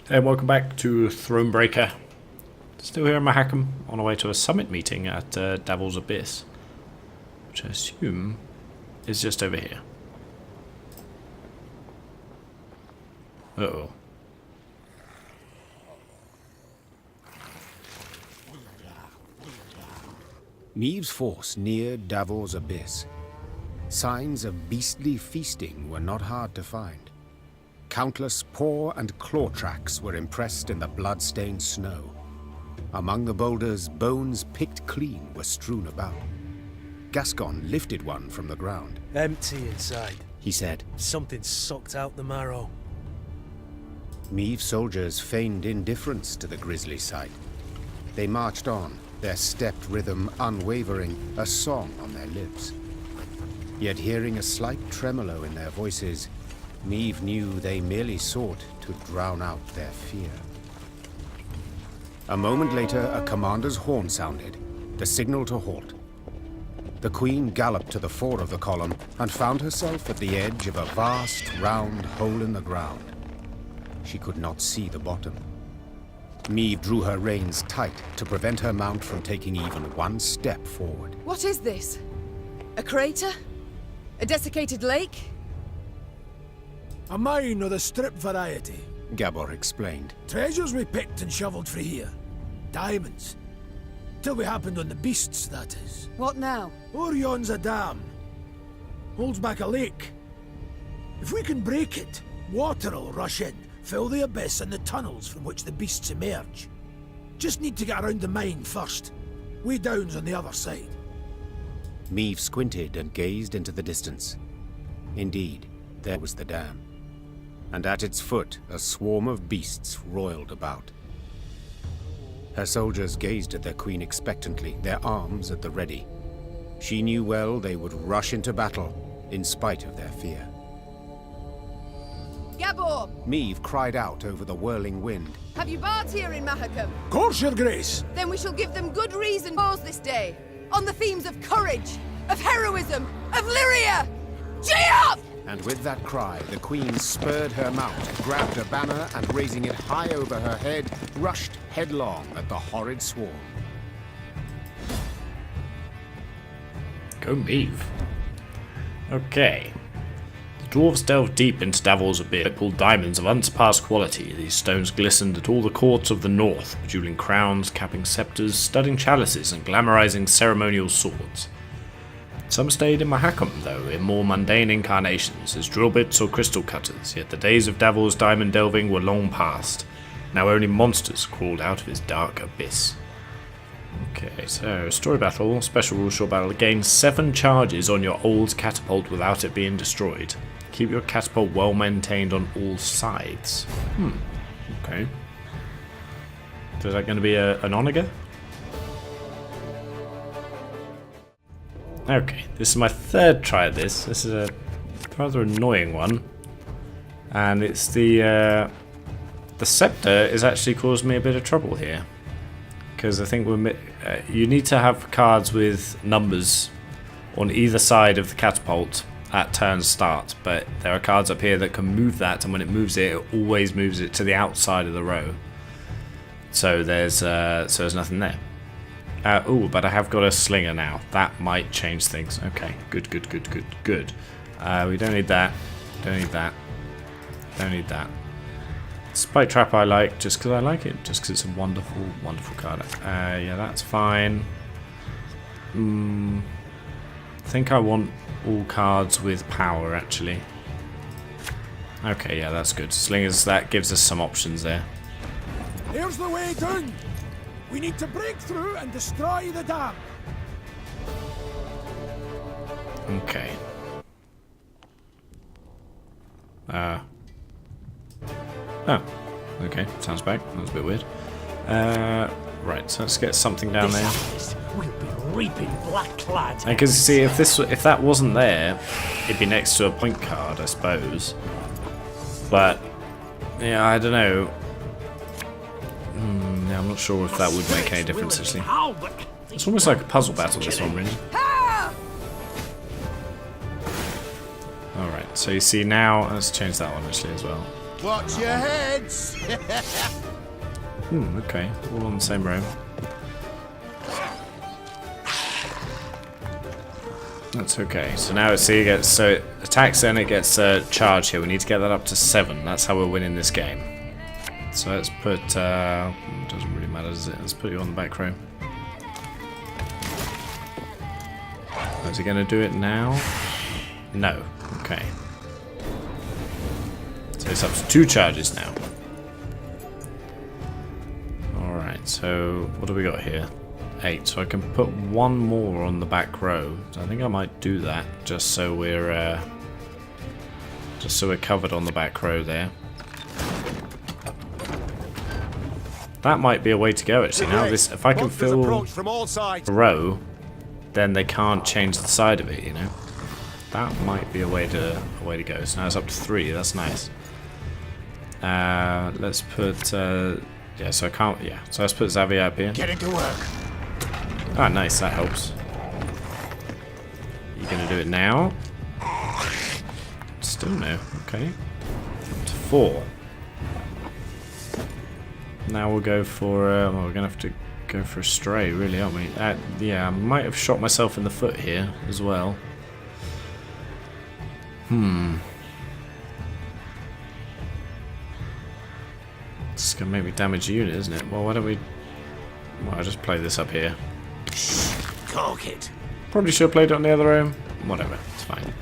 And welcome back to Thronebreaker. Still here in Mahakam, on our way to a summit meeting at Davor's Abyss, which I assume is just over here. Uh-oh. Meave's force neared Davor's Abyss. Signs of beastly feasting were not hard to find. Countless paw and claw tracks were impressed in the blood-stained snow. Among the boulders, bones picked clean were strewn about. Gascon lifted one from the ground. Empty inside, He said. Something sucked out the marrow. Meave's soldiers feigned indifference to the grisly sight. They marched on, their stepped rhythm unwavering, a song on their lips. Yet hearing a slight tremolo in their voices, Meave knew they merely sought to drown out their fear. A moment later, a commander's horn sounded, the signal to halt. The Queen galloped to the fore of the column and found herself at the edge of a vast, round hole in the ground. She could not see the bottom. Meave drew her reins tight to prevent her mount from taking even one step forward. What is this? A crater? A desiccated lake? A mine of the strip variety. Gabor explained. Treasures we picked and shoveled for here. Diamonds. Till we happened on the beasts, that is. What now? Orion's a dam. Holds back a lake. If we can break it, water'll rush in, fill the abyss and the tunnels from which the beasts emerge. Just need to get around the mine first. Way down's on the other side. Meave squinted and gazed into the distance. Indeed, there was the dam. And at its foot, a swarm of beasts roiled about. Her soldiers gazed at their queen expectantly, their arms at the ready. She knew well they would rush into battle, in spite of their fear. Gabor! Meave cried out over the whirling wind. Have you bards here in Mahakam? Course, your grace! Then we shall give them good reason to pause this day. On the themes of courage, of heroism, of Lyria! Geoff! And with that cry, the queen spurred her mount, grabbed a banner, and raising it high over her head, rushed headlong at the horrid swarm. Go Meave. Okay. The dwarves delved deep into Davor's Abyss. They pulled diamonds of unsurpassed quality. These stones glistened at all the courts of the north, bejeweling crowns, capping scepters, studding chalices, and glamorizing ceremonial swords. Some stayed in Mahakam, though, in more mundane incarnations, as drill bits or crystal cutters, yet the days of Davor's diamond delving were long past. Now only monsters crawled out of his dark abyss. Okay, so story battle, special rule short battle. Gain 7 charges on your old catapult without it being destroyed. Keep your catapult well maintained on all sides. Okay. So is that going to be an onager? Okay, this is my third try at this. This is a rather annoying one. And it's the scepter is actually caused me a bit of trouble here. Because I think you need to have cards with numbers on either side of the catapult at turn start, but there are cards up here that can move that, and when it moves it, it always moves it to the outside of the row. So there's nothing there. Oh, but I have got a slinger now. That might change things. Okay, good. We don't need that. Don't need that. Don't need that. Spike Trap I like just because I like it. Just because it's a wonderful, wonderful card. Yeah, that's fine. I think I want all cards with power, actually. Okay, yeah, that's good. Slingers, that gives us some options there. Here's the way down! We need to break through and destroy the dam! Okay. Oh, okay, sounds back. That was a bit weird. Right, so let's get something down there. We'll be reaping black clad. And because see, if that wasn't there, it'd be next to a point card, I suppose. But yeah, I don't know. Yeah, I'm not sure if that would make any difference actually. It's almost like a puzzle battle, this one, really. Alright, so you see now, let's change that one actually as well. Watch your heads! Okay, all on the same row. That's okay. So now see it gets it attacks and it gets charge here. We need to get that up to 7. That's how we're winning this game. So let's put it doesn't really matter, does it? Let's put you on the back row. Is he gonna do it now? No. Okay. So it's up to 2 charges now. Alright, so what do we got here? 8, so I can put 1 more on the back row. So I think I might do that just so we're covered on the back row there. That might be a way to go actually. Now this, if I can fill a row, then they can't change the side of it, you know. That might be a way to go. So now it's up to 3. That's nice. Let's put yeah. So I can't. Yeah. So let's put Xavier up here. Getting to work. Ah, nice. That helps. You gonna do it now? Still no. Okay. Up to 4. Now we'll go for. Well, we're gonna have to go for a stray, really, aren't we? Yeah, I might have shot myself in the foot here as well. It's gonna make me damage a unit, isn't it? Well, why don't we? Well, I'll just play this up here. Cock it. Probably should have played it on the other room. Whatever, it's fine.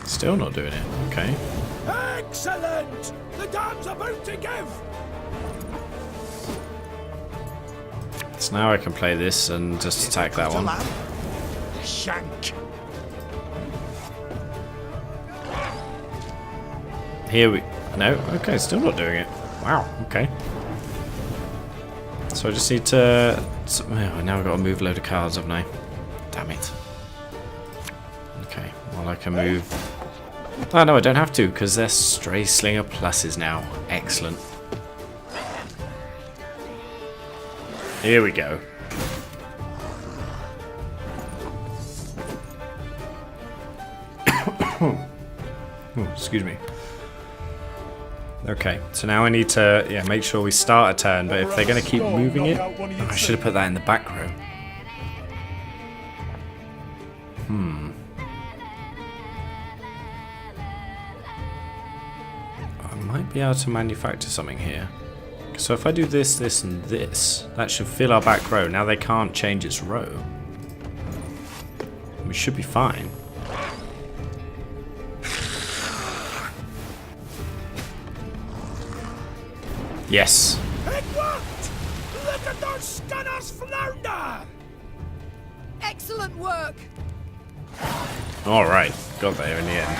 Still not doing it. Okay. Excellent! The dam's about to give! So now I can play this and just attack that one. Shank. Here we... No? Okay, still not doing it. Wow, okay. So I just need to... Oh, now I've got to move a load of cards, haven't I? Damn it. Okay, well I can move... Oh no, I don't have to, because they're Stray Slinger pluses now. Excellent. Here we go. Oh, excuse me. Okay, so now I need to make sure we start a turn, but if they're going to keep moving it... Oh, I should have put that in the back row. I might be able to manufacture something here. So if I do this, this, and this, that should fill our back row. Now they can't change its row. We should be fine. Yes. It worked! Look at those scanners flounder! Excellent work! Alright, got there in the end.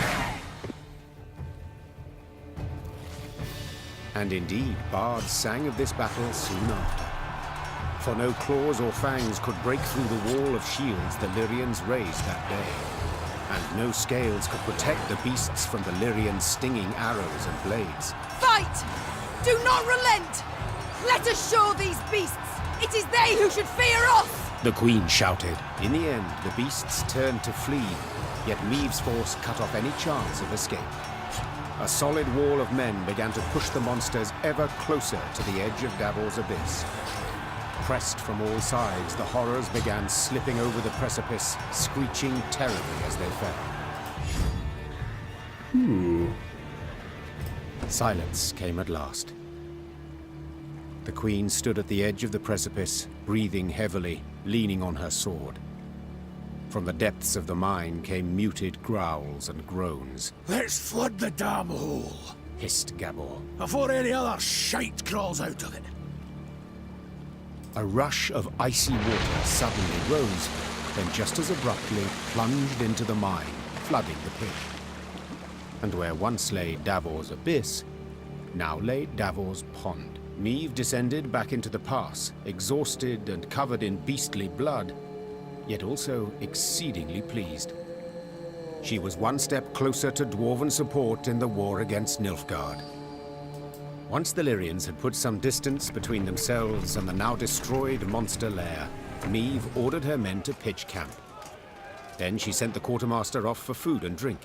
And indeed, bards sang of this battle soon after. For no claws or fangs could break through the wall of shields the Lyrians raised that day. And no scales could protect the beasts from the Lyrians' stinging arrows and blades. Fight! Do not relent! Let us show these beasts! It is they who should fear us! The Queen shouted. In the end, the beasts turned to flee, yet Meave's force cut off any chance of escape. A solid wall of men began to push the monsters ever closer to the edge of Davor's abyss. Pressed from all sides, the horrors began slipping over the precipice, screeching terribly as they fell. Silence came at last. The Queen stood at the edge of the precipice, breathing heavily, leaning on her sword. From the depths of the mine came muted growls and groans. Let's flood the damn hole, Hissed Gabor. before any other shite crawls out of it. A rush of icy water suddenly rose, then just as abruptly plunged into the mine, flooding the pit. And where once lay Davor's abyss, now lay Davor's pond. Meave descended back into the pass, exhausted and covered in beastly blood, yet also exceedingly pleased. She was one step closer to dwarven support in the war against Nilfgaard. Once the Lyrians had put some distance between themselves and the now destroyed monster lair, Meave ordered her men to pitch camp. Then she sent the quartermaster off for food and drink.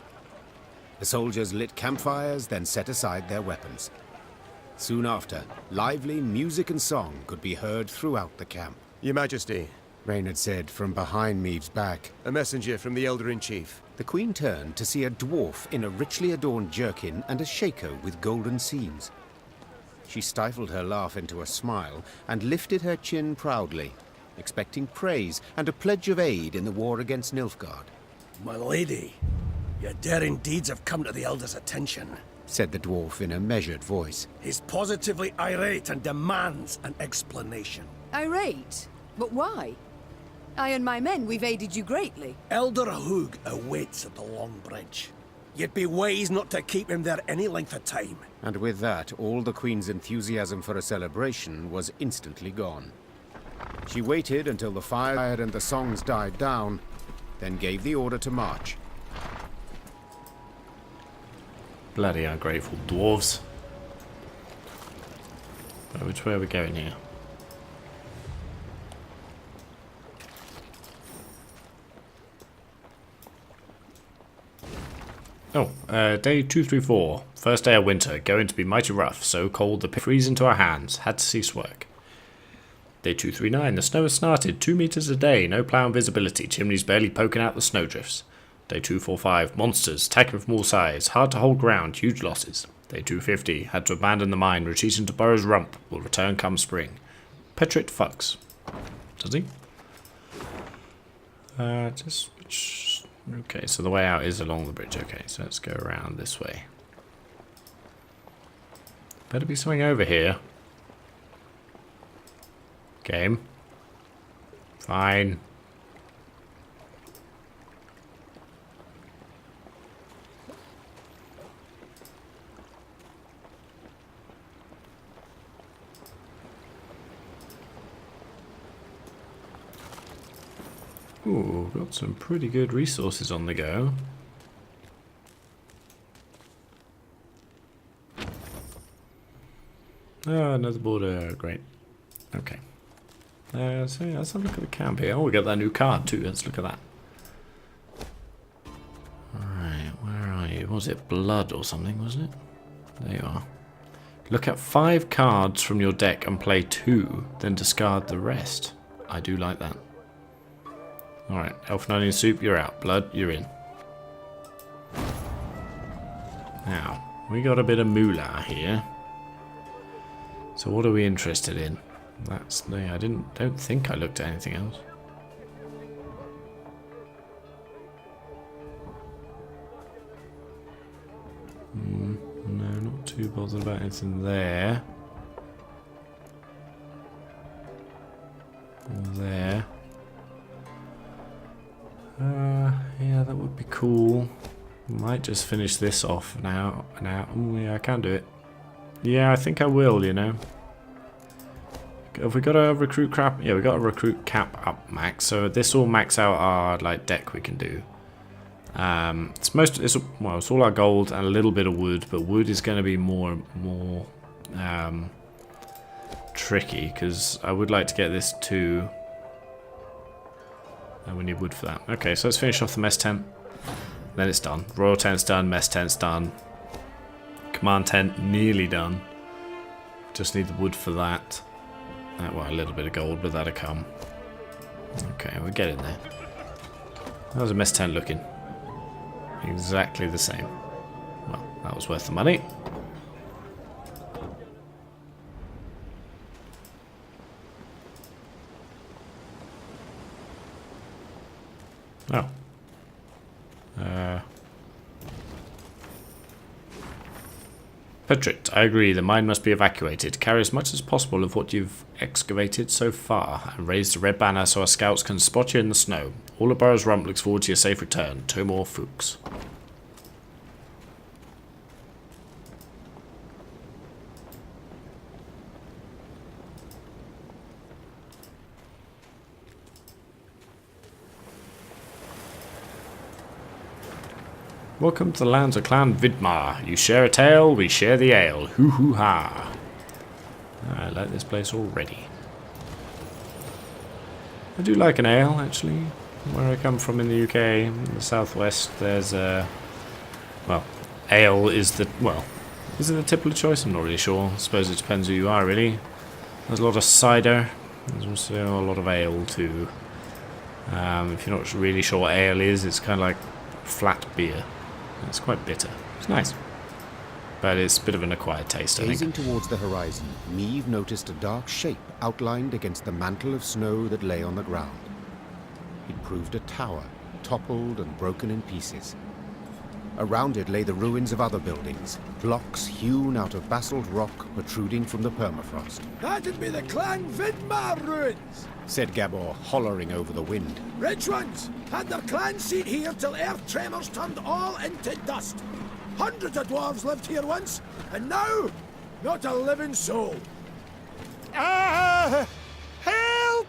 The soldiers lit campfires, then set aside their weapons. Soon after, lively music and song could be heard throughout the camp. Your Majesty, Reynard said from behind Meave's back. a messenger from the Elder-in-Chief. The Queen turned to see a dwarf in a richly adorned jerkin and a shako with golden seams. She stifled her laugh into a smile and lifted her chin proudly, expecting praise and a pledge of aid in the war against Nilfgaard. My lady, your daring deeds have come to the Elder's attention. Said the dwarf in a measured voice. He's positively irate and demands an explanation. Irate? But why? I and my men, we've aided you greatly. Elder Hug awaits at the Long Bridge. You'd be wise not to keep him there any length of time. And with that, all the Queen's enthusiasm for a celebration was instantly gone. She waited until the fire and the songs died down, then gave the order to march. Bloody ungrateful dwarves. Which way are we going here? Oh, day 234. First day of winter. Going to be mighty rough. So cold the pit freeze into our hands. Had to cease work. Day 239. The snow has started. 2 meters a day. No plough visibility. Chimneys barely poking out the snowdrifts. Day 245. Monsters. Attacking from all sides. Hard to hold ground. Huge losses. Day 250. Had to abandon the mine. Retreating to Burrow's Rump. Will return come spring. Petrit fucks. Does he? Okay, so the way out is along the bridge. Okay, so let's go around this way. Better be something over here. Game. Fine. Ooh, got some pretty good resources on the go. Oh, another border. Great. Okay. So yeah, let's have a look at the camp here. Oh, we got that new card too. Let's look at that. Alright, where are you? Was it blood or something, wasn't it? There you are. Look at 5 cards from your deck and play 2, then discard the rest. I do like that. Alright, elf and onion soup, you're out. Blood, you're in. Now, we got a bit of moolah here. So what are we interested in? That's the I don't think I looked at anything else. No, not too bothered about anything there. Or there. Yeah, that would be cool. Might just finish this off now. Oh, yeah, I can do it. Yeah, I think I will, you know. Have we got a recruit cap? Yeah, we got a recruit cap up max. So this will max out our like deck we can do. It's all our gold and a little bit of wood, but wood is going to be more tricky because I would like to get this to. We need wood for that. Okay, so let's finish off the mess tent. Then it's done. Royal tent's done. Mess tent's done. Command tent nearly done. Just need the wood for that. Well, a little bit of gold, but that'll come. Okay, we're getting there. How's a mess tent looking? Exactly the same. Well, that was worth the money. Oh. Petrit, I agree, the mine must be evacuated. Carry as much as possible of what you've excavated so far, and raise the red banner so our scouts can spot you in the snow. All of Burrow's Rump looks forward to your safe return. Tomor Fuchs. Welcome to the lands of Clan Vidmar. You share a tale, we share the ale. Hoo hoo ha. I like this place already. I do like an ale, actually. where I come from in the UK, in the southwest, there's well, ale is the, well, is it the typical choice? I'm not really sure. I suppose it depends who you are, really. There's a lot of cider. There's also a lot of ale, too. If you're not really sure what ale is, it's kind of like flat beer. It's quite bitter. It's nice. But it's a bit of an acquired taste, I think. Gazing towards the horizon, Meve noticed a dark shape outlined against the mantle of snow that lay on the ground. It proved a tower, toppled and broken in pieces. Around it lay the ruins of other buildings, blocks hewn out of basalt rock protruding from the permafrost. That'd be the Clan Vidmar ruins, Said Gabor, hollering over the wind. rich ones. Had their clan seat here till earth tremors turned all into dust. Hundreds of dwarves lived here once, and now, not a living soul. Ah! Help!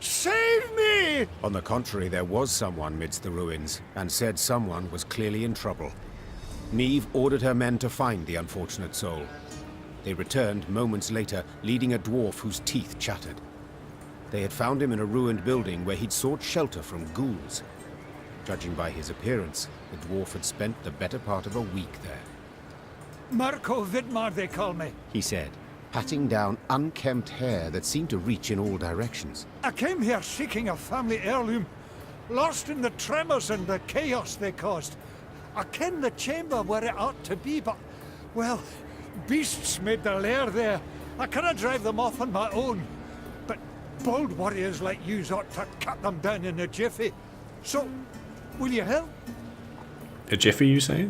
Save me! On the contrary, there was someone midst the ruins, and said someone was clearly in trouble. Meve ordered her men to find the unfortunate soul. They returned moments later, leading a dwarf whose teeth chattered. They had found him in a ruined building where he'd sought shelter from ghouls. Judging by his appearance, the dwarf had spent the better part of a week there. Mirko Vidmar, they call me. He said, patting down unkempt hair that seemed to reach in all directions. I came here seeking a family heirloom, lost in the tremors and the chaos they caused. I ken the chamber where it ought to be, but, well, beasts made their lair there. I cannot drive them off on my own. But bold warriors like you ought to cut them down in a jiffy. So, will you help? A jiffy, you say?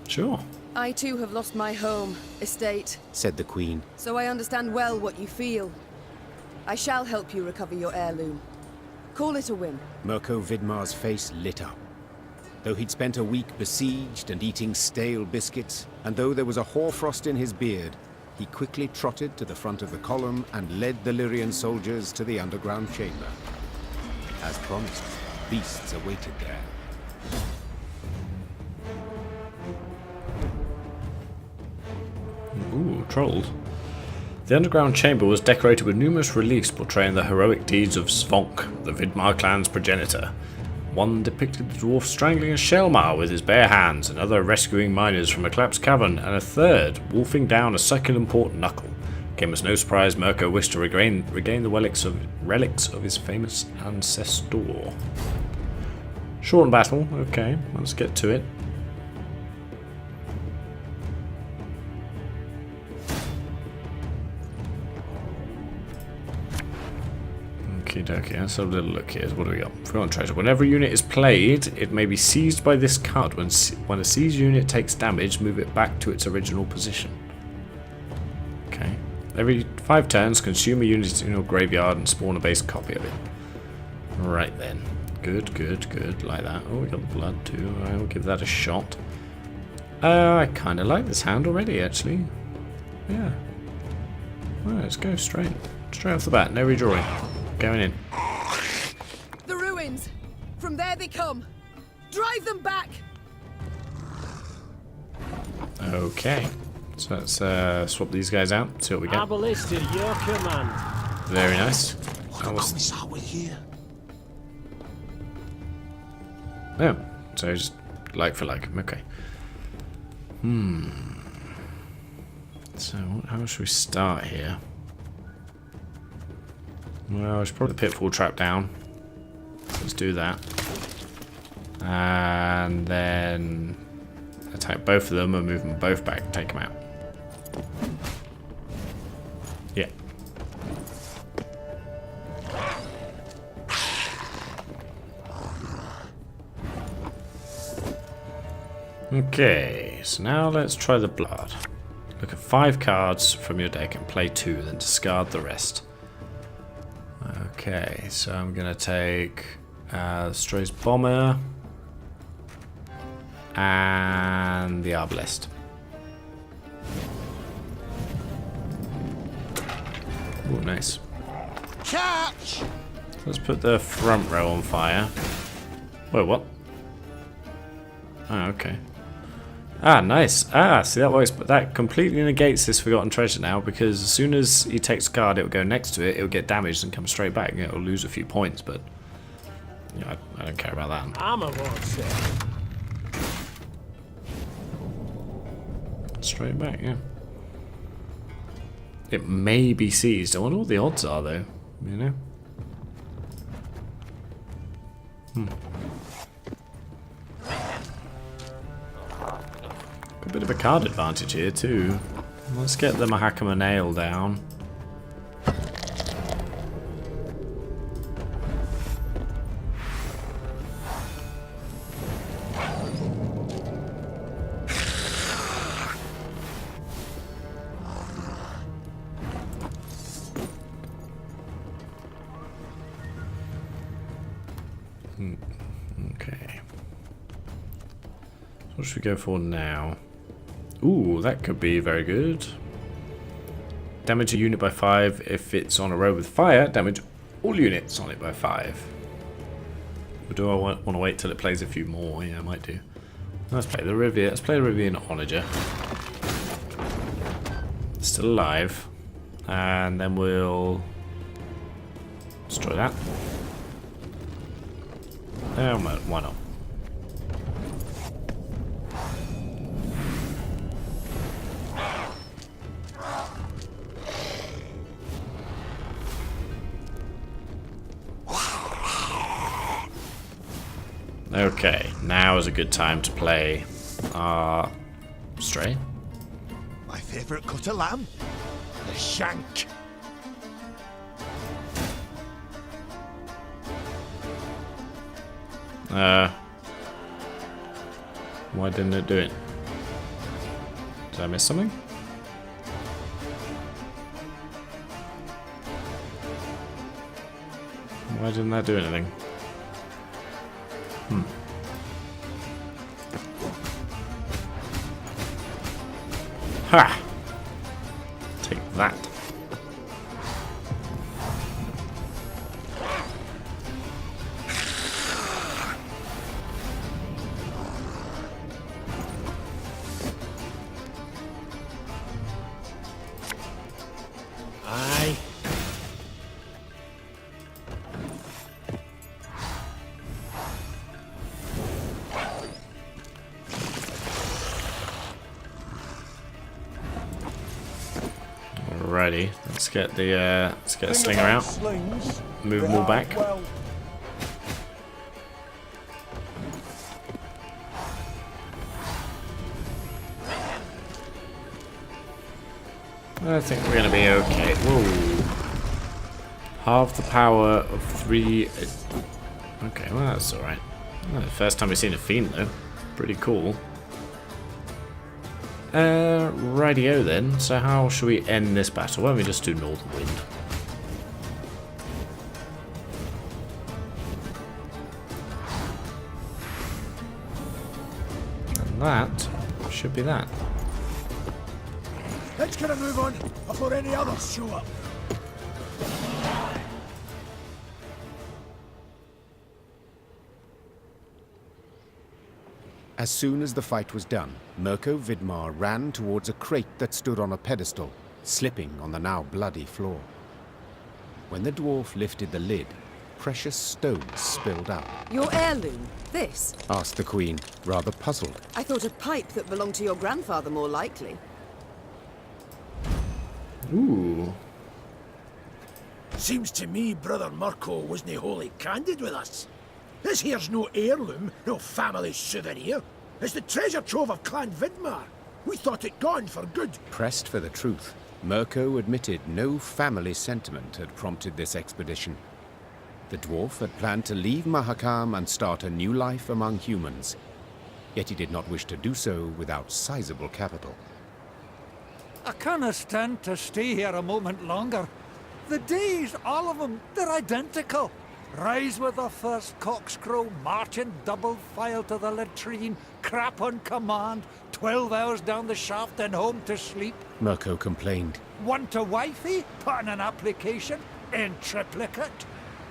Sure. I too have lost my home, estate, Said the queen. so I understand well what you feel. I shall help you recover your heirloom. Call it a win. Mirko Vidmar's face lit up. Though he'd spent a week besieged and eating stale biscuits, and though there was a hoarfrost in his beard, he quickly trotted to the front of the column and led the Lyrian soldiers to the underground chamber. As promised, beasts awaited there. Ooh, trolls. The underground chamber was decorated with numerous reliefs portraying the heroic deeds of Svonk, the Vidmar clan's progenitor. One depicted the dwarf strangling a Shelmar with his bare hands, another rescuing miners from a collapsed cavern, and a third wolfing down a succulent port knuckle. Came as no surprise Mirko wished to regain the relics of his famous ancestor. Short battle, okay, let's get to it. Okay, let's have a little look here. What do we got? Forgotten treasure. Whenever a unit is played, it may be seized by this card. When a seized unit takes damage, move it back to its original position. Okay. Every 5 turns, consume a unit in your graveyard and spawn a base copy of it. Right then. Good, good, good. Like that. Oh, we got the blood too. I will give that a shot. I kind of like this hand already, actually. Yeah. Well, let's go straight off the bat. No redrawing. Going in. The ruins! From there they come! Drive them back! Okay. So let's swap these guys out, see what we get. Abolist to your command. Very nice. Oh, so just like for like. Okay. So how should we start here? Well, I should probably pitfall trap down. Let's do that. And then attack both of them and move them both back, take them out. Yeah. Okay, so now let's try the blood. Look at 5 cards from your deck and play 2, then discard the rest. Okay, so I'm going to take Stray's Bomber and the Arbalest. Oh, nice. Catch! Let's put the front row on fire. Wait, what? Oh, okay. Ah, nice. Ah, see, that works, but that completely negates this Forgotten Treasure now, because as soon as he takes a card, it will go next to it, it will get damaged and come straight back. It will lose a few points, but Yeah, I don't care about that. I'm a lord, sir. Straight back, yeah. It may be seized. I wonder what the odds are, though. You know? A bit of a card advantage here, too. Let's get the Mahakam nail down. Okay. What should we go for now? Ooh, that could be very good. Damage a unit by 5 if it's on a row with fire. Damage all units on it by 5. Or do I want to wait till it plays a few more? Yeah, I might do. Let's play the Rivian. Let's play the Rivian Onager. Still alive. And then we'll destroy that. Why not? Okay, now is a good time to play Stray. My favourite cut of lamb, the shank. Why didn't it do it? Did I miss something? Why didn't that do anything? Ha! Take that. Aye. Alrighty, let's get the slinger out. Move them all back. I think we're gonna be okay. Whoa! Half the power of 3. Okay, well that's alright. First time we've seen a fiend though. Pretty cool. Rightio then. So how shall we end this battle? Why don't we just do Northern Wind? And that should be that. Let's get a move on before any others show up. As soon as the fight was done, Mirko Vidmar ran towards a crate that stood on a pedestal, slipping on the now bloody floor. When the dwarf lifted the lid, precious stones spilled out. Your heirloom? This? Asked the queen, rather puzzled. I thought a pipe that belonged to your grandfather more likely. Ooh. Seems to me Brother Mirko wasn't wholly candid with us. This here's no heirloom, no family souvenir. It's the treasure trove of Clan Vidmar. We thought it gone for good. Pressed for the truth, Mirko admitted no family sentiment had prompted this expedition. The dwarf had planned to leave Mahakam and start a new life among humans. Yet he did not wish to do so without sizable capital. I canna stand to stay here a moment longer. The days, all of them, they're identical. Rise with the first cockscrow, march in double file to the latrine, crap on command, 12 hours down the shaft and home to sleep. Mirko complained. Want a wifey? Put in an application, in triplicate.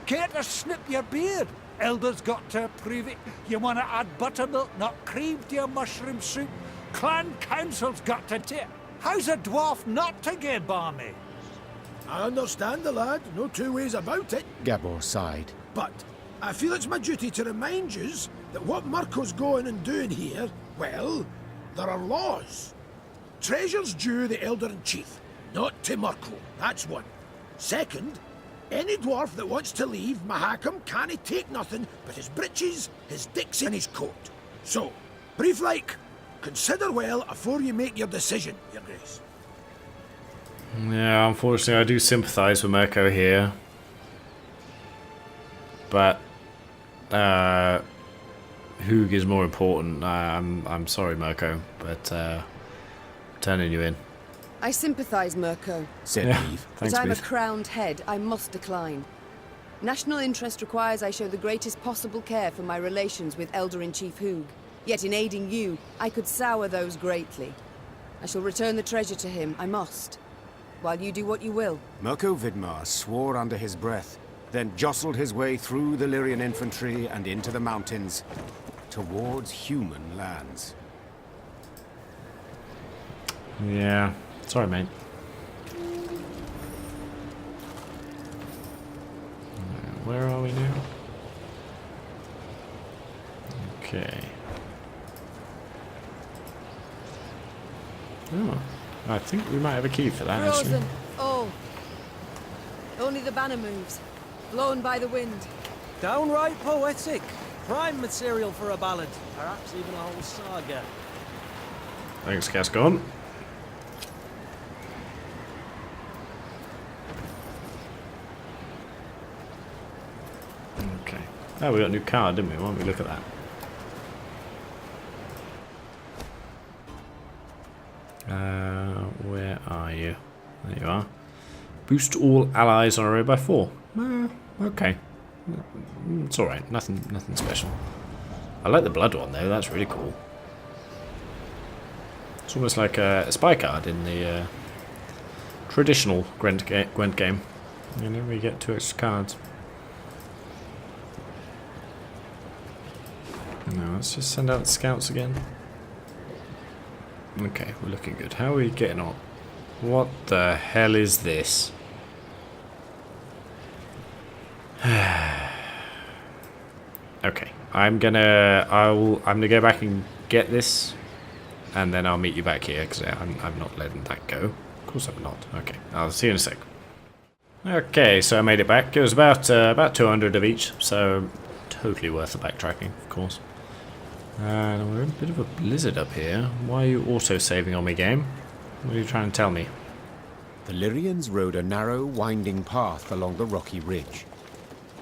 Care to snip your beard? Elders got to approve it. You want to add buttermilk, not cream, to your mushroom soup? Clan council's got to tip. How's a dwarf not to get balmy? I understand the lad, no two ways about it. Gabor sighed. But I feel it's my duty to remind yous that what Mirko's going and doing here, well, there are laws. Treasure's due the Elder-in-Chief, not to Mirko. That's one. Second, any dwarf that wants to leave Mahakam can't take nothing but his breeches, his dicks, and his coat. So, brief like, consider well afore you make your decision, Your Grace. Yeah, unfortunately I do sympathise with Mirko here. But Hugh is more important. I'm sorry, Mirko, but turning you in. I sympathise, Mirko. Said Yeah, Eve. thanks, But I'm a Beef. crowned head. I must decline. National interest requires I show the greatest possible care for my relations with Elder-in-Chief Hugh. Yet in aiding you, I could sour those greatly. I shall return the treasure to him. I must. While you do what you will. Mirko Vidmars swore under his breath, then jostled his way through the Lyrian infantry and into the mountains, towards human lands. Yeah, sorry, mate. Where are we now? Okay. Oh, I think we might have a key for that, actually. Frozen. All. Only the banner moves. Blown by the wind. Downright poetic. Prime material for a ballad. Perhaps even a whole saga. Thanks, Gascon. Okay. Oh, we got a new card, didn't we? Why don't we look at that? Where are you? There you are. Boost all allies on a row by 4. Okay. It's alright. Nothing special. I like the blood one though. That's really cool. It's almost like a spy card in the traditional Gwent game. You know, we get 2 extra cards. Now let's just send out the scouts again. Okay, we're looking good. How are we getting on? What the hell is this? Okay, I'm gonna go back and get this, and then I'll meet you back here because I'm not letting that go. Of course I'm not. Okay, I'll see you in a sec. Okay, so I made it back. It was about 200 of each, so totally worth the backtracking, of course. And we're in a bit of a blizzard up here. Why are you auto-saving on me, game? What are you trying to tell me? The Lyrians rode a narrow, winding path along the rocky ridge.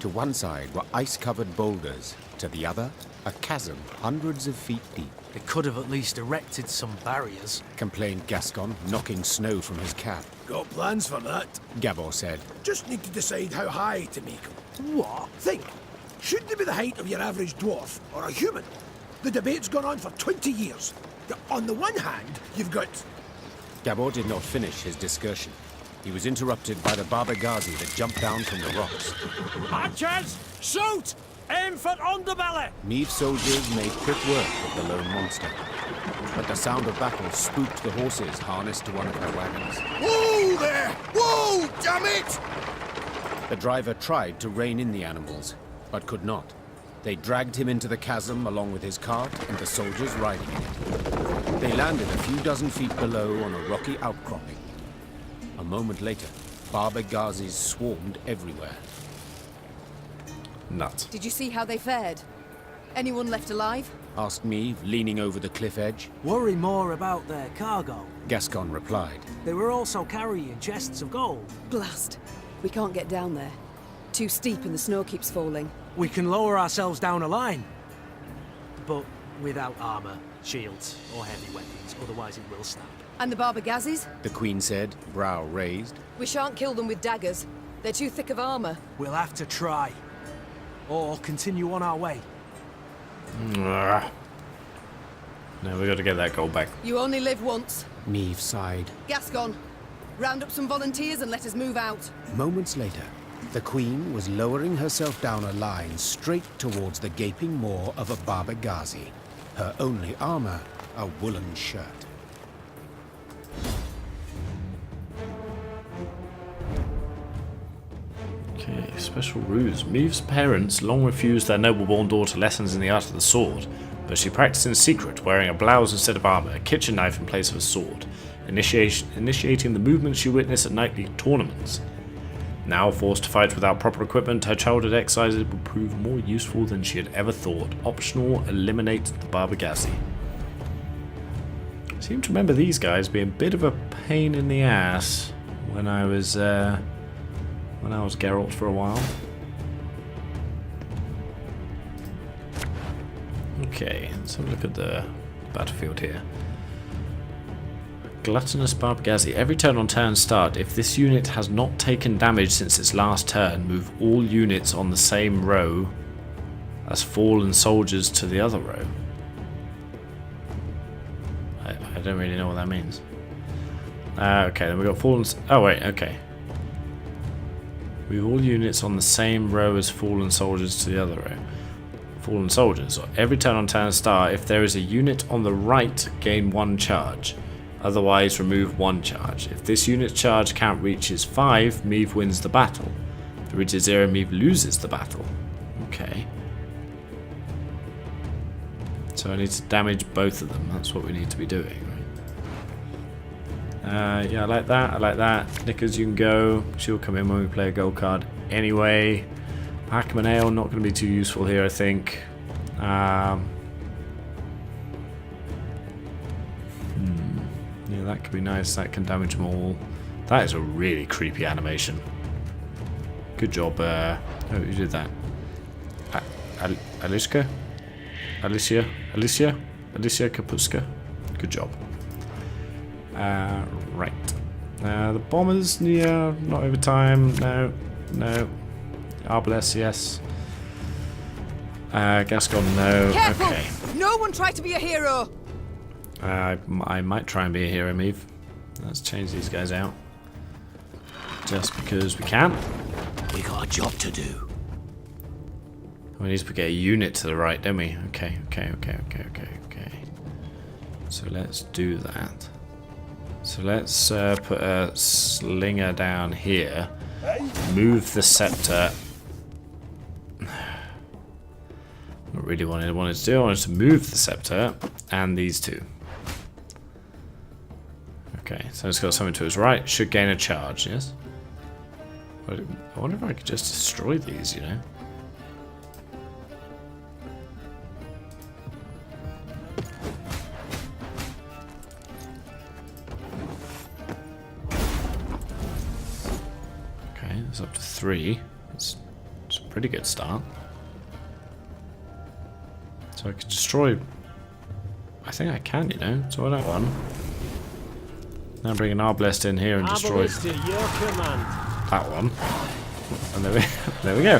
To one side were ice-covered boulders, to the other, a chasm hundreds of feet deep. They could have at least erected some barriers. Complained Gascon, knocking snow from his cap. Got plans for that. Davor said, Just need to decide how high to make them. What? Think. Should they be the height of your average dwarf or a human? The debate's gone on for 20 years. On the one hand, you've got... Davor did not finish his discussion. He was interrupted by the Baba Ghazi that jumped down from the rocks. Archers, shoot! Aim for underbelly! Neve soldiers made quick work of the lone monster. But the sound of battle spooked the horses harnessed to one of their wagons. Whoa there! Whoa, damn it! The driver tried to rein in the animals, but could not. They dragged him into the chasm along with his cart and the soldiers riding in it. They landed a few dozen feet below on a rocky outcropping. A moment later, Baba Ghazis swarmed everywhere. Nuts. Did you see how they fared? Anyone left alive? Asked Neve, leaning over the cliff edge. Worry more about their cargo. Gascon replied. They were also carrying chests of gold. Blast. We can't get down there. Too steep and the snow keeps falling. We can lower ourselves down a line. But without armor, shields, or heavy weapons, otherwise it will snap. And the Baba Ghazis? The Queen said, brow raised. We shan't kill them with daggers. They're too thick of armor. We'll have to try. Or continue on our way. No, we got to get that gold back. You only live once. Neve sighed. Gascon, round up some volunteers and let us move out. Moments later, the Queen was lowering herself down a line straight towards the gaping maw of a Baba Ghazi. Her only armor, a woolen shirt. Okay, special ruse. Meave's parents long refused their noble-born daughter lessons in the art of the sword, but she practiced in secret, wearing a blouse instead of armor, a kitchen knife in place of a sword, initiating the movements she witnessed at nightly tournaments. Now forced to fight without proper equipment, her childhood exercises would prove more useful than she had ever thought. Optional, eliminate the Barbagazi. I seem to remember these guys being a bit of a pain in the ass when I was Geralt for a while. Okay, let's have a look at the battlefield here. Gluttonous Barbagazi. Every turn on turn start, if this unit has not taken damage since its last turn, move all units on the same row as fallen soldiers to the other row. I don't really know what that means. Okay, then we got fallen... Oh wait, okay. Move all units on the same row as fallen soldiers to the other row. Fallen soldiers. Every turn on turn start, if there is a unit on the right, gain 1 charge. Otherwise, remove 1 charge. If this unit's charge count reaches 5, Meave wins the battle. If it reaches 0, Meave loses the battle. Okay. So I need to damage both of them. That's what we need to be doing, right? Yeah, I like that. I like that. Knickers, you can go. She'll come in when we play a gold card. Anyway, Mahakam and Ale, not going to be too useful here, I think. Yeah, that could be nice. That can damage them all. That is a really creepy animation. Good job. Oh, you did that. Alicia Kapuska. Good job. Right. The bombers, yeah, not over time. No. Arbalest, yes. Gascon, no. Careful! Okay. No one try to be a hero! I might try and be a hero, Meave. Let's change these guys out. Just because we can. We got a job to do. We need to get a unit to the right, don't we? Okay. So let's do that. So let's put a slinger down here. Move the scepter. Not really what I wanted to do. I wanted to move the scepter and these two. Okay, so it's got something to its right. Should gain a charge, yes? I wonder if I could just destroy these, you know? Okay, it's up to 3. It's a pretty good start. So I could destroy... I think I can, you know? So I don't want... Now bring an Arbalest in here and destroy that one. And there we go.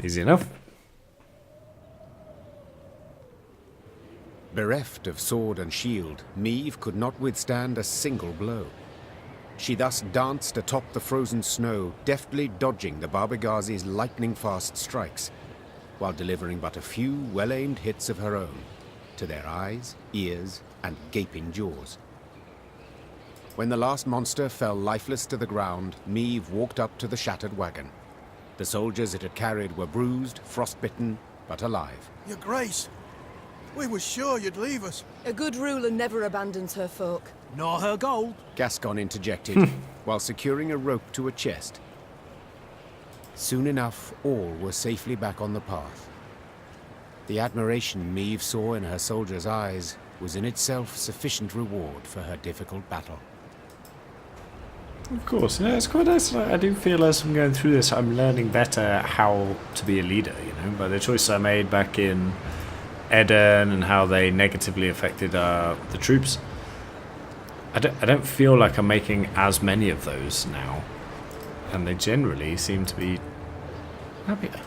Easy enough. Bereft of sword and shield, Meave could not withstand a single blow. She thus danced atop the frozen snow, deftly dodging the Barbagazi's lightning-fast strikes, while delivering but a few well-aimed hits of her own, to their eyes, ears, and gaping jaws. When the last monster fell lifeless to the ground, Meave walked up to the shattered wagon. The soldiers it had carried were bruised, frostbitten, but alive. Your Grace, we were sure you'd leave us. A good ruler never abandons her folk. Nor her gold. Gascon interjected, while securing a rope to a chest. Soon enough, all were safely back on the path. The admiration Meave saw in her soldiers' eyes was in itself sufficient reward for her difficult battle. Of course, yeah, it's quite nice. I do feel as I'm going through this, I'm learning better how to be a leader, you know, by the choices I made back in Eden and how they negatively affected the troops. I don't feel like I'm making as many of those now, and they generally seem to be happier.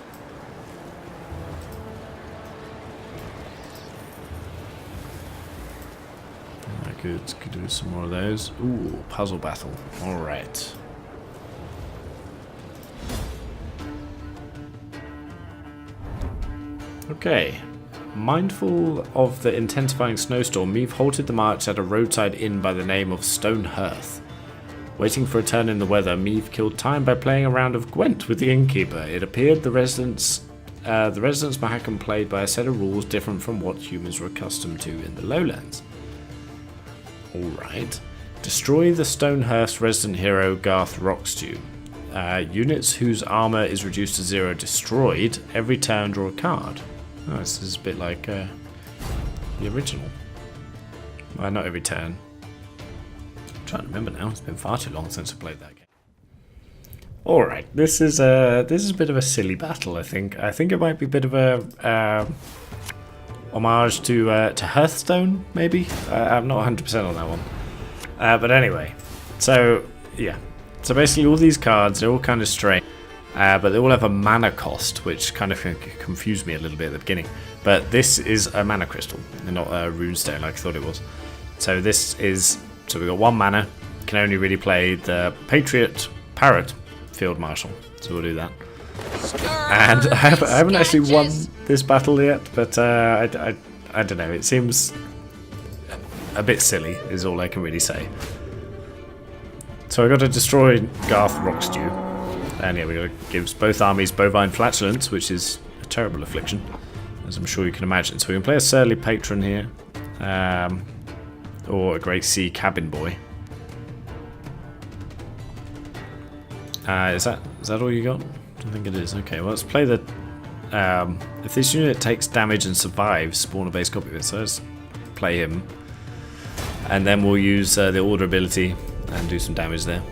Could do some more of those. Ooh, puzzle battle. Alright. Okay. Mindful of the intensifying snowstorm, Meave halted the march at a roadside inn by the name of Stone Hearth. Waiting for a turn in the weather, Meave killed time by playing a round of Gwent with the innkeeper. It appeared the residents' Mahakam played by a set of rules different from what humans were accustomed to in the lowlands. Alright. Destroy the Hearth resident hero Garth Rockstew. Units whose armor is reduced to 0 destroyed. Every turn draw a card. Oh, this is a bit like the original. Well, not every turn. I'm trying to remember now. It's been far too long since I played that game. Alright, this is a bit of a silly battle, I think. I think it might be a bit of a homage to Hearthstone, maybe? I'm not 100% on that one. But anyway, so yeah. So basically all these cards, they're all kind of strange, but they all have a mana cost, which kind of confused me a little bit at the beginning. But this is a mana crystal, and not a runestone like I thought it was. So this is, so we've got 1 mana, can only really play the Parrot Field Marshal, so we'll do that. And I haven't actually won this battle yet, but I don't know, it seems a bit silly is all I can really say. So I got to destroy Garth Rockstew, and yeah, we got to give both armies bovine flatulence, which is a terrible affliction, as I'm sure you can imagine. So we can play a Surly Patron here, or a Great Sea Cabin Boy. Is that all you got? I don't think it is. Okay, well let's play the. If this unit takes damage and survives, spawn a base copy of it. So let's play him, and then we'll use the order ability and do some damage there.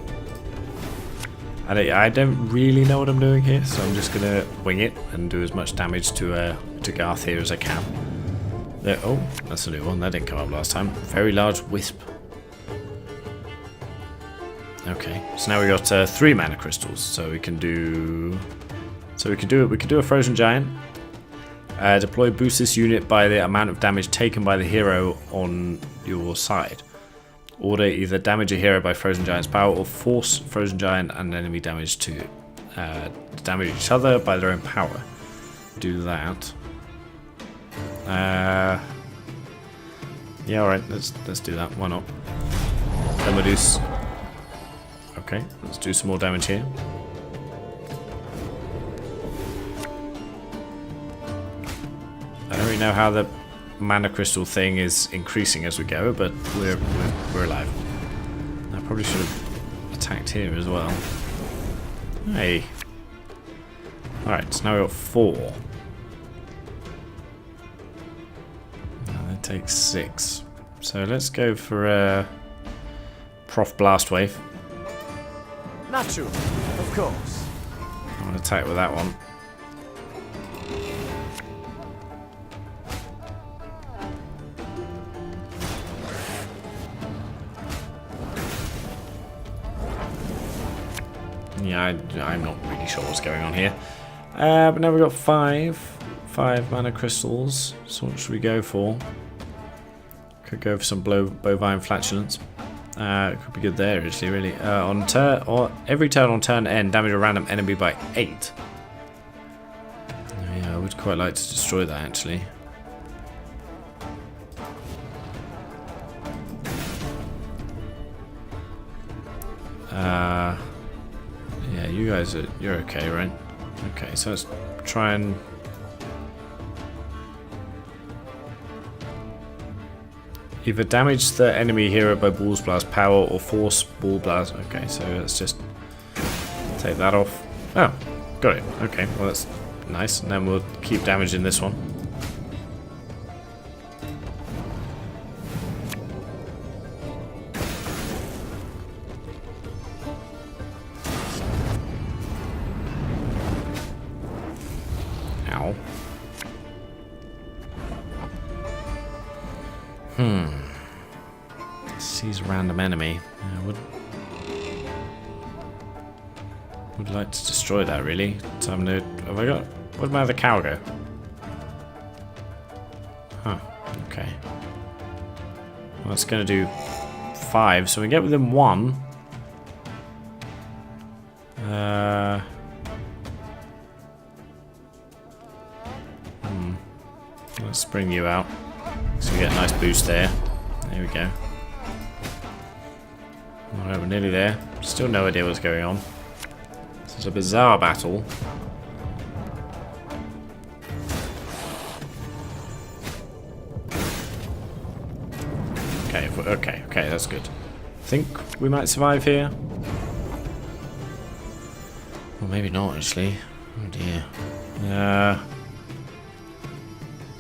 I don't really know what I'm doing here, so I'm just gonna wing it and do as much damage to Garth here as I can. There, oh, that's a new one. That didn't come up last time. Very large wisp. Okay, so now we got 3 mana crystals, so we can do. We can do a frozen giant. Deploy boost this unit by the amount of damage taken by the hero on your side. Order either damage a hero by Frozen Giant's power or force Frozen Giant and enemy damage to damage each other by their own power. Do that. Yeah, alright, let's do that. Why not? Then we'll do. Okay, let's do some more damage here. I don't really know how the mana crystal thing is increasing as we go, but we're alive. I probably should have attacked here as well. Hey. Alright, so now we've got 4. That takes 6. So let's go for a Prof Blast Wave. Natural, of course. I'm going to attack with that one. Yeah, I'm not really sure what's going on here. But now we've got 5 mana crystals. So what should we go for? Could go for some bovine flatulence. It could be good there, actually, really. Every turn on turn end, damage a random enemy by 8. Yeah, I would quite like to destroy that, actually. Yeah, you guys you're okay, right? Okay, so let's try and either damage the enemy hero by Bull's Blast power or force Bull Blast. Okay, so let's just take that off. Oh, got it. Okay, well that's nice. And then we'll keep damaging this one. Ow. Sees a random enemy. I would like to destroy that, really. So I'm gonna. Have I got? Where'd my other cow go? Huh. Okay. Well, it's gonna do 5, so we get within 1. Let's bring you out. So we get a nice boost there. There we go. Alright, we're nearly there. Still no idea what's going on. This is a bizarre battle. Okay, okay, that's good. I think we might survive here. Well, maybe not, actually. Oh dear.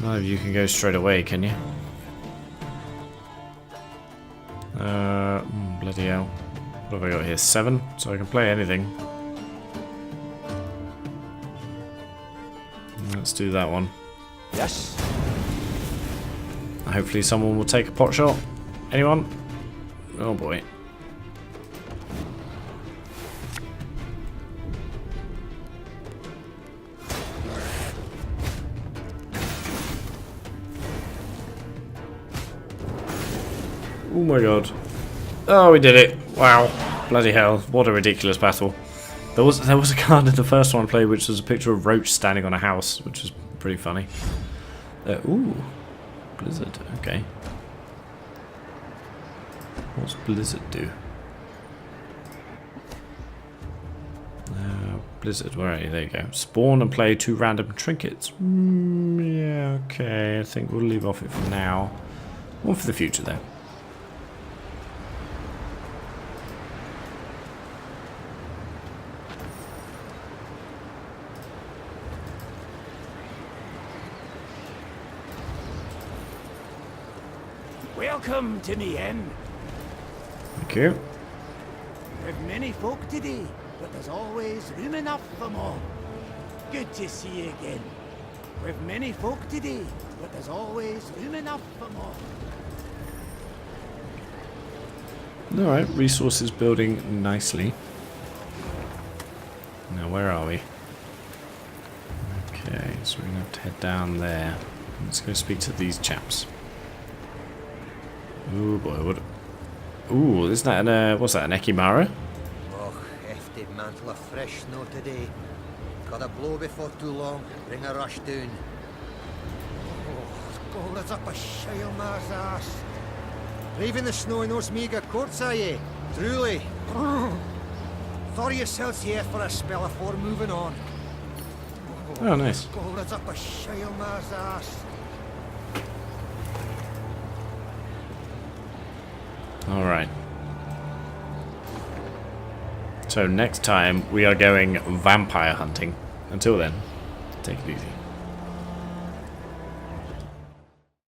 None of you can go straight away, can you? Bloody hell. What have I got here? 7? So I can play anything. Let's do that one. Yes. Hopefully someone will take a pot shot. Anyone? Oh boy. Oh my god. Oh, we did it. Wow. Bloody hell. What a ridiculous battle. There was a card in the first one I played which was a picture of Roach standing on a house, which was pretty funny. Ooh. Blizzard. Okay. What's Blizzard do? Blizzard, where are you? There you go. Spawn and play 2 random trinkets. Yeah, okay. I think we'll leave off it for now. One for the future, though. Welcome to me inn. Thank you. We've many folk today, but there's always room enough for more. Good to see you again. We've many folk today, but there's always room enough for more. Alright, resources building nicely. Now, where are we? Okay, so we're going to have to head down there. Let's go speak to these chaps. Oh boy, what? Ooh, isn't that an, what's that, an Ekimara? Och, hefty mantle of fresh snow today. Got a blow before too long, bring a rush down. Oh, scalded up a Shilemar's ass. Braving the snow in those mega courts, are ye? Truly. Thought of yourselves here for a spell afore moving on. Oh, nice. Scalded up a Shilemar's ass. Alright. So next time we are going vampire hunting. Until then, take it easy.